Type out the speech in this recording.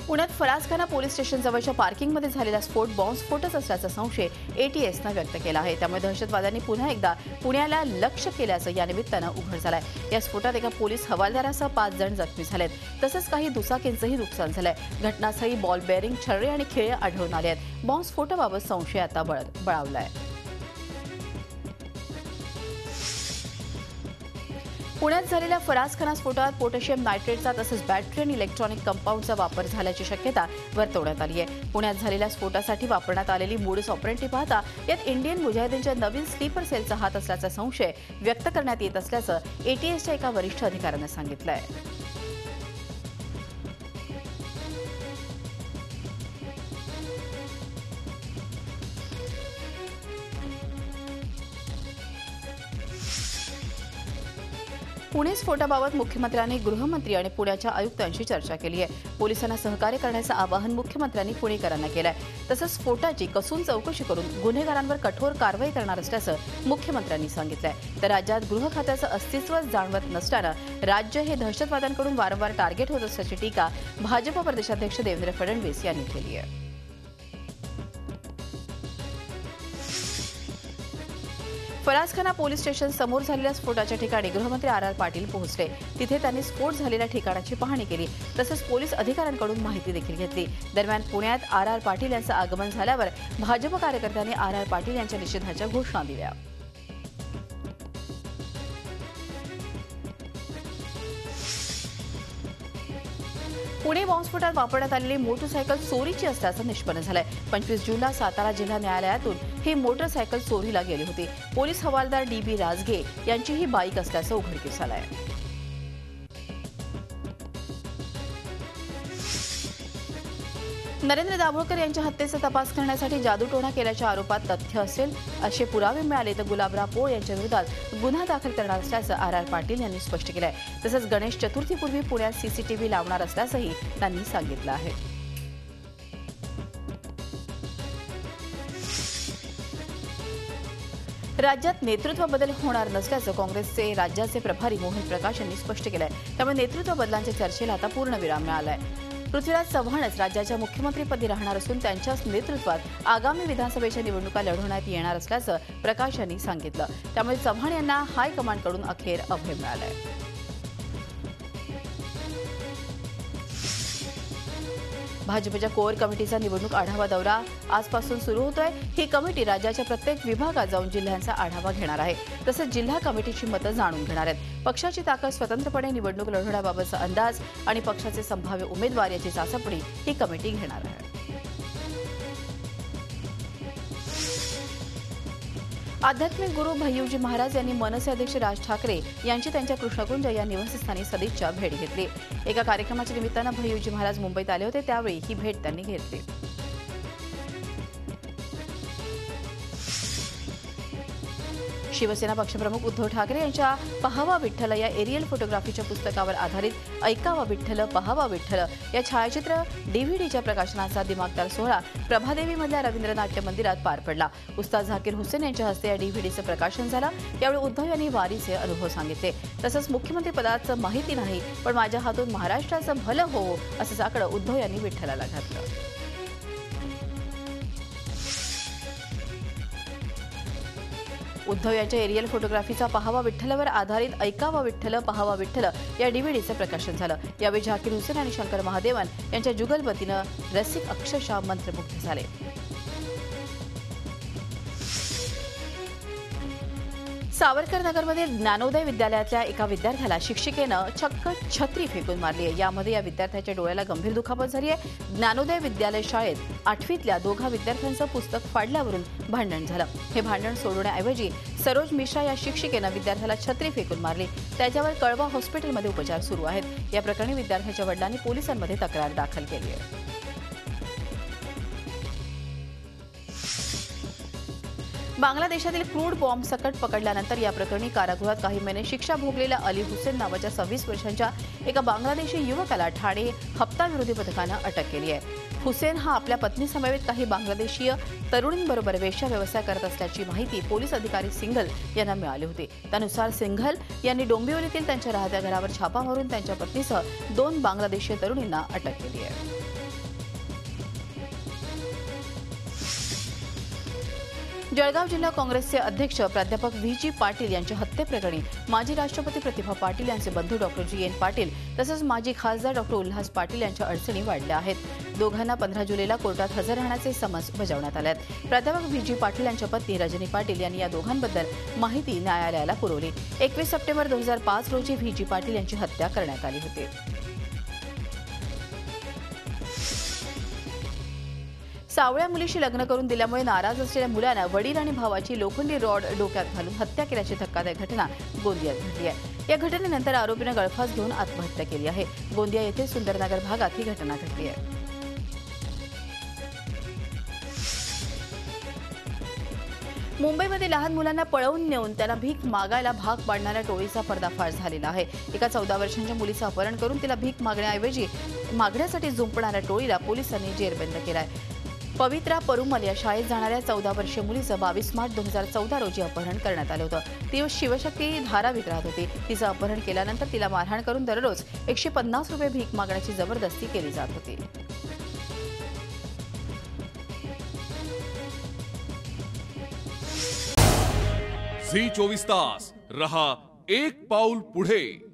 पुण्यात फरासखाना पोलीस स्टेशनजवळच्या पार्किंगमध्ये झालेला स्फोट बॉम्बस्फोटच असल्याचा संशय एटीएसनं व्यक्त केला आहे। त्यामुळे दहशतवाद्यांनी पुन्हा एकदा पुण्याला लक्ष्य केल्याचं या निमित्तानं उघड झालंय। या स्फोटात एका पोलीस हवालदारासह 5 जण जखमी झालेत, तसंच काही दुचाकींचंही नुकसान झालंय। घटनास्थळी बॉल बेअरिंग, छर्रे आणि खिळे आढळून आले आहेत। बॉम्बस्फोटाबाबत संशय आता बळावलाय। पुण्यात झालेल्या फरासखाना स्फोटात पोटॅशियम नायट्रेटचा तसंच बॅटरी आणि इलेक्ट्रॉनिक कंपाऊंडचा वापर झाल्याची शक्यता वर्तवण्यात आली आहे। पुण्यात झालेल्या स्फोटासाठी वापरण्यात आलेली मोडस ऑपरेंडी पाहता यात इंडियन मुजाहिदीनच्या नवीन स्लीपर सेलचा हात असल्याचा संशय व्यक्त करण्यात येत असल्याचं एटीएसच्या एका वरिष्ठ अधिकाऱ्यानं सांगितलंय। पुणे स्फोटाबाबत मुख्यमंत्र्यांनी गृहमंत्री आणि पुण्याच्या आयुक्तांशी चर्चा केली आहे। पोलिसांना सहकार्य करण्याचं आवाहन मुख्यमंत्र्यांनी पुणेकरांना केलं आहे। तसंच स्फोटाची कसून चौकशी करून गुन्हेगारांवर कठोर कारवाई करणार असल्याचं मुख्यमंत्र्यांनी सांगितलंय। तर राज्यात गृह खात्याचं अस्तित्वच जाणवत नसल्यानं राज्य हे दहशतवाद्यांकडून वारंवार टार्गेट होत असल्याची टीका भाजप प्रदेशाध्यक्ष देवेंद्र फडणवीस यांनी केली आहे। फरासखाना पोलीस स्टेशन समोर झालेल्या स्फोटाच्या ठिकाणी गृहमंत्री आर पाटील पोहोचले। तिथे त्यांनी स्फोट झालेल्या ठिकाणाची पाहणी केली, तसंच पोलीस अधिकाऱ्यांकडून माहिती देखील घेतली। दरम्यान पुण्यात आर पाटील यांचं आगमन झाल्यावर भाजप कार्यकर्त्यांनी आर पाटील यांच्या निषेधाच्या घोषणा दिल्या। पुणे बॉम्बस्फोटात वापरण्यात आलेली मोटरसायकल चोरीची असल्याचं निष्पन्न झालंय। 25 जूनला सातारा जिल्हा न्यायालयातून ही मोटरसायकल चोरीला गेली होती। पोलीस हवालदार DB राजगे यांची ही बाईक असल्याचं उघडकीस आलंय। नरेंद्र दाभोळकर यांच्या हत्येचा तपास करण्यासाठी जादूटोणा केल्याच्या आरोपात तथ्य असेल असे पुरावे मिळाले तर गुलाबराव पोळ यांच्या विरोधात गुन्हा दाखल करणार असल्याचं आर पाटील यांनी स्पष्ट केलंय। तसंच गणेश चतुर्थीपूर्वी पुण्यात CCTV लावणार असल्याचंही त्यांनी सांगितलं आहे। राज्यात नेतृत्व बदल होणार नसल्याचं काँग्रेसचे राज्याचे प्रभारी मोहन प्रकाश यांनी स्पष्ट केलंय। त्यामुळे नेतृत्व बदलांच्या चर्चेला आता पूर्णविराम मिळालाय। पृथ्वीराज चव्हाणच राज्याच्या मुख्यमंत्रीपदी राहणार असून त्यांच्याच नेतृत्वात आगामी विधानसभेच्या निवडणुका लढवण्यात येणार असल्याचं प्रकाश यांनी सांगितलं। त्यामुळे चव्हाण यांना हायकमांडकडून अखेर अभय मिळालंय। भाजपच्या कोअर कमिटीचा निवडणूक आढावा दौरा आजपासून सुरू होतोय। ही कमिटी राज्याच्या प्रत्येक विभागात जाऊन जिल्ह्यांचा आढावा घेणार आहे, तसंच जिल्हा कमिटीची मतं जाणून घेणार आहेत। पक्षाची ताकद, स्वतंत्रपणे निवडणूक लढवण्याबाबतचा अंदाज आणि पक्षाचे संभाव्य उमेदवार याची चाचपणी ही कमिटी घेणार आहे। आध्यात्मिक गुरु भय्यूजी महाराज यांनी मनसे अध्यक्ष राज ठाकरे यांची त्यांच्या कृष्णकुंज या निवासस्थानी सदिच्छा भेट घेतली। एका कार्यक्रमाच्या निमित्तानं भय्यूजी महाराज मुंबईत आले होते, त्यावेळी ही भेट त्यांनी घेतली। शिवसेना पक्षप्रमुख उद्धव ठाकरे यांच्या पहावा विठ्ठल या एरियल फोटोग्राफीच्या पुस्तकावर आधारित ऐकावा विठ्ठल पहावा विठ्ठल या छायाचित्र DVDच्या प्रकाशनाचा दिमागदार सोहळा प्रभादेवीमधल्या रवींद्र नाट्य मंदिरात पार पडला। उस्ताद झाकीर हुसेन यांच्या हस्ते या DVDचं प्रकाशन झालं। यावेळी उद्धव यांनी वारीचे अनुभव सांगितले, तसंच मुख्यमंत्री पदाचं माहिती नाही पण माझ्या हातून महाराष्ट्राचं भलं हो असं साकडं उद्धव यांनी विठ्ठलाला घातलं। उद्धव यांच्या एरियल फोटोग्राफीचा पहावा विठ्ठलवर आधारित ऐकावा विठ्ठल पहावा विठ्ठल या DVDचं प्रकाशन झालं। यावेळी झाकीर हुसेन आणि शंकर महादेवन यांच्या जुगलबंदीनं रसिक अक्षरशः मंत्रमुग्ध झाले। सावरकर नगरमध्ये ज्ञानोदय विद्यालयातल्या एका विद्यार्थ्याला शिक्षिकेनं चक्क छत्री फेकून मारली आहे। यामध्ये या विद्यार्थ्याच्या डोळ्याला गंभीर दुखापत झाली आहे। ज्ञानोदय विद्यालय शाळेत 8वीतल्या दोघा विद्यार्थ्यांचं पुस्तक फाडल्यावरून भांडण झालं। हे भांडण सोडवण्याऐवजी सरोज मिश्रा या शिक्षिकेनं विद्यार्थ्याला छत्री फेकून मारली। त्याच्यावर कळवा हॉस्पिटलमध्ये उपचार सुरू आहेत। या प्रकरणी विद्यार्थ्याच्या वडिलांनी पोलिसांमध्ये तक्रार दाखल केली आहे। बांगलादेशातील क्रूड बॉम्ब सकट पकडल्यानंतर या प्रकरणी कारागृहात काही महिने शिक्षा भोगलेल्या अली हुसेन नावाच्या 26 वर्षांच्या एका बांगलादेशी युवकाला ठाणे हप्ताविरोधी पथकानं अटक केली आहे। हुसेन हा आपल्या पत्नीसमवेत काही बांगलादेशीय तरुणींबरोबर वेश्या व्यवसाय करत असल्याची माहिती पोलीस अधिकारी सिंघल यांना मिळाली होती। त्यानुसार सिंघल यांनी डोंबिवलीतील त्यांच्या राहत्या घरावर छापा मारून त्यांच्या पत्नीसह 2 बांगलादेशीय तरुणींना अटक केली आहे। जळगाव जिल्हा काँग्रेसचे अध्यक्ष प्राध्यापक व्ही.जी. पाटील यांच्या हत्येप्रकरणी माजी राष्ट्रपती प्रतिभा पाटील यांचे बंधू डॉक्टर जी.एन. पाटील तसंच माजी खासदार डॉक्टर उल्हास पाटील यांच्या अडचणी वाढल्या आहेत। दोघांना 15 जुलैला कोर्टात हजर राहण्याचे समन्स बजावण्यात आले आहेत। प्राध्यापक व्ही.जी. पाटील यांच्या पत्नी रजनी पाटील यांनी या दोघांबद्दल माहिती न्यायालयाला पुरवली। 21 सप्टेंबर 2005 रोजी व्ही.जी. पाटील यांची हत्या करण्यात आली होती। सावळ्या मुलीशी लग्न करून दिल्यामुळे नाराज असलेल्या मुलानं वडील आणि भावाची लोखंडी रॉड डोक्यात घालून हत्या केल्याची धक्कादायक घटना गोंदियात घडली आहे। या घटनेनंतर आरोपीनं गळफास घेऊन आत्महत्या केली आहे। गोंदिया येथे सुंदरनगर भागात ही घटना घडली आहे। मुंबईमध्ये लहान मुलांना पळवून नेऊन त्यांना भीक मागायला भाग पाडणाऱ्या टोळीचा पर्दाफाश झालेला आहे। एका 14 वर्षांच्या मुलीचं अपहरण करून तिला भीक मागण्यासाठी जुंपणाऱ्या टोळीला पोलिसांनी जेरबंद केलाय। पवित्रा परुमल या शाळेत जाणाऱ्या 14 वर्षीय मुलीचं 22 मार्च 2014 रोजी अपहरण करण्यात आलं होतं। ती शिवशक्ती धारावीत राहत होती। तिचं अपहरण केल्यानंतर तिला मारहाण करून दररोज 150 रुपये भीक मागण्याची जबरदस्ती केली जात होती। झी 24 तास रहा एक पाऊल पुढे।